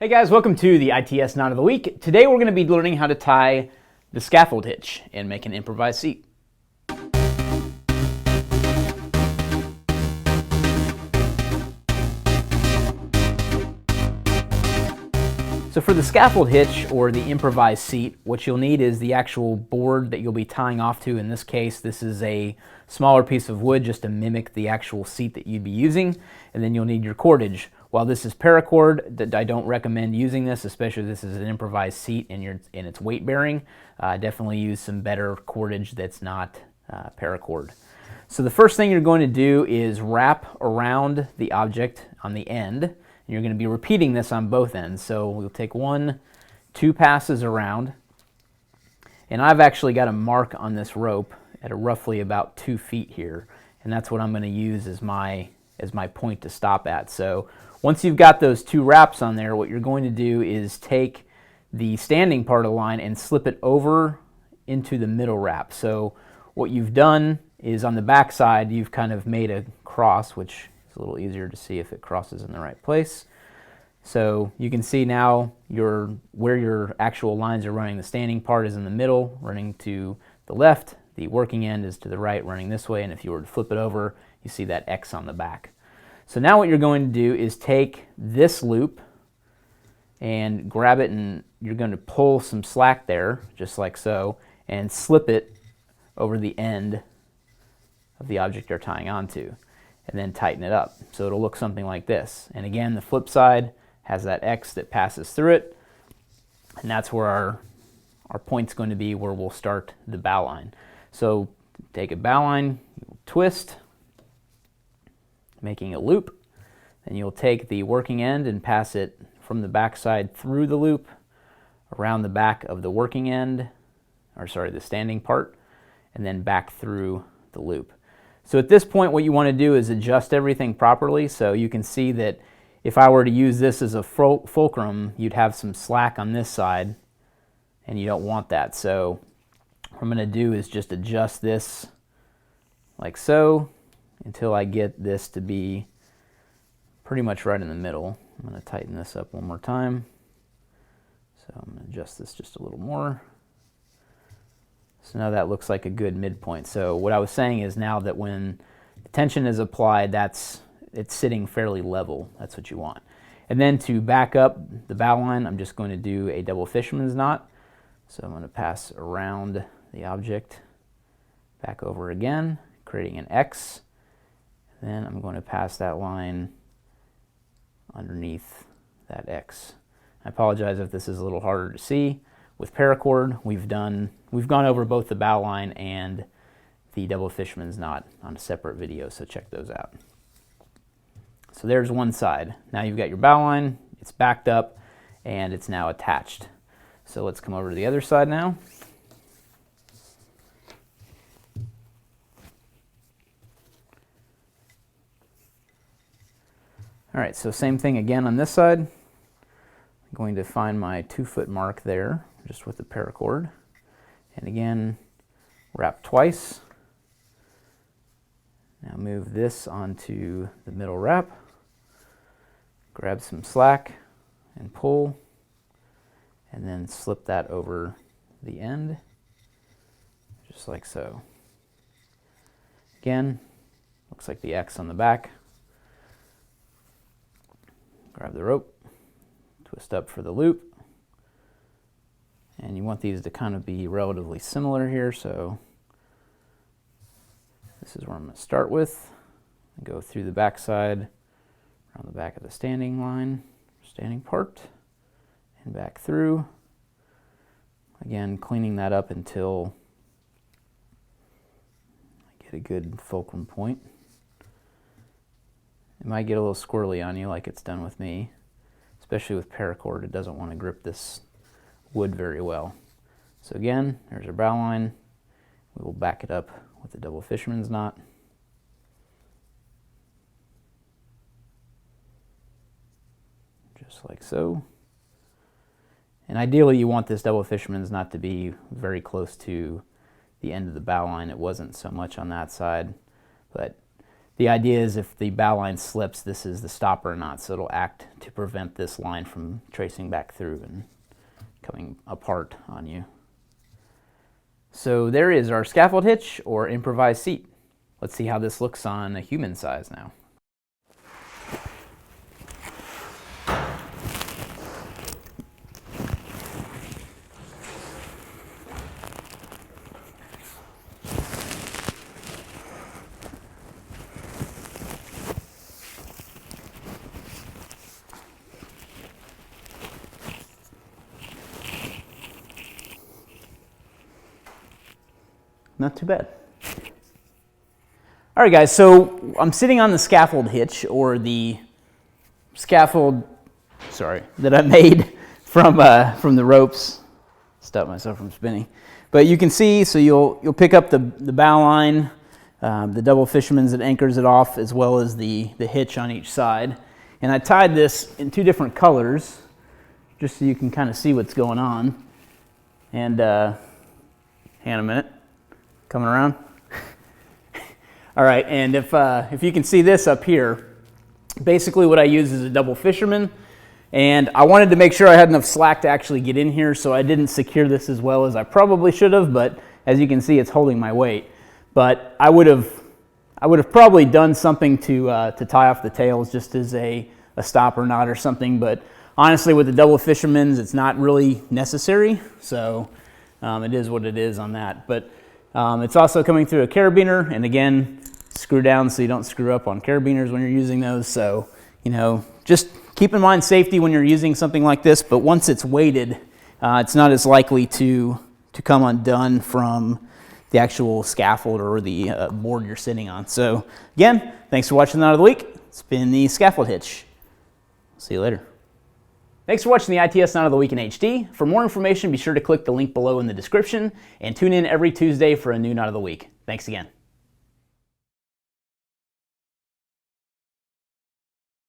Hey guys, welcome to the ITS Knot of the Week. Today we're going to be learning how to tie the scaffold hitch and make an improvised seat. So for the scaffold hitch or the improvised seat, what you'll need is the actual board that you'll be tying off to. In this case, this is a smaller piece of wood just to mimic the actual seat that you'd be using. And then you'll need your cordage. While this is paracord, I don't recommend using this, especially if this is an improvised seat and it's weight bearing. Definitely use some better cordage that's not paracord. So the first thing you're going to do is wrap around the object on the end. And you're going to be repeating this on both ends. So we'll take 2 passes around. And I've actually got a mark on this rope at roughly about 2 feet here. And that's what I'm going to use as my point to stop at. So once you've got those 2 wraps on there, what you're going to do is take the standing part of the line and slip it over into the middle wrap. So what you've done is on the back side, you've kind of made a cross, which a little easier to see if it crosses in the right place. So you can see now where your actual lines are running. The standing part is in the middle, running to the left. The working end is to the right, running this way. And if you were to flip it over, you see that X on the back. So now what you're going to do is take this loop and grab it, and you're going to pull some slack there, just like so, and slip it over the end of the object you're tying onto. And then tighten it up. So it'll look something like this. And again, the flip side has that X that passes through it. And that's where our point's going to be, where we'll start the bow line. So take a bow line, twist, making a loop. Then you'll take the working end and pass it from the back side through the loop, around the back of the working end, the standing part, and then back through the loop. So at this point, what you want to do is adjust everything properly. So you can see that if I were to use this as a fulcrum, you'd have some slack on this side, and you don't want that. So what I'm going to do is just adjust this like so until I get this to be pretty much right in the middle. I'm going to tighten this up one more time. So I'm going to adjust this just a little more. So now that looks like a good midpoint. So what I was saying is now that when the tension is applied, it's sitting fairly level. That's what you want. And then to back up the bow line, I'm just going to do a double fisherman's knot. So I'm going to pass around the object, back over again, creating an X. Then I'm going to pass that line underneath that X. I apologize if this is a little harder to see. With paracord, we've gone over both the bow line and the double fisherman's knot on a separate video, so check those out. So there's one side. Now you've got your bow line, it's backed up, and it's now attached. So let's come over to the other side now. All right, so same thing again on this side. I'm going to find my 2-foot mark there, just with the paracord. And again, wrap twice. Now move this onto the middle wrap. Grab some slack and pull. And then slip that over the end, just like so. Again, looks like the X on the back. Grab the rope, twist up for the loop. And you want these to kind of be relatively similar here, so this is where I'm going to start with. Go through the back side, around the back of the standing line, standing part, and back through. Again, cleaning that up until I get a good fulcrum point. It might get a little squirrely on you like it's done with me, especially with paracord. It doesn't want to grip this wood very well. So again, there's our bow line. We will back it up with the double fisherman's knot. Just like so. And ideally you want this double fisherman's knot to be very close to the end of the bow line. It wasn't so much on that side, but The idea is if the bow line slips, this is the stopper knot, so it'll act to prevent this line from tracing back through and coming apart on you. So there is our scaffold hitch or improvised seat. Let's see how this looks on a human size now. Not too bad. All right, guys, so I'm sitting on the scaffold hitch, or the scaffold, that I made from the ropes. Stopped myself from spinning. But you can see, so you'll pick up the bow line, the double fisherman's that anchors it off, as well as the hitch on each side. And I tied this in 2 different colors, just so you can kind of see what's going on. And hang on a minute. Coming around. All right, and if you can see this up here, basically what I use is a double fisherman, and I wanted to make sure I had enough slack to actually get in here, so I didn't secure this as well as I probably should have, but as you can see, it's holding my weight. But I would have probably done something to tie off the tails, just as a stopper knot or something, but honestly with the double fisherman's, it's not really necessary, so it is what it is on that. But it's also coming through a carabiner, and again, screw down so you don't screw up on carabiners when you're using those. So, just keep in mind safety when you're using something like this, but once it's weighted, it's not as likely to come undone from the actual scaffold or the board you're sitting on. So again, thanks for watching the Knot of the Week. It's been the Scaffold Hitch. See you later. Thanks for watching the ITS Knot of the Week in HD. For more information, be sure to click the link below in the description and tune in every Tuesday for a new Knot of the Week. Thanks again.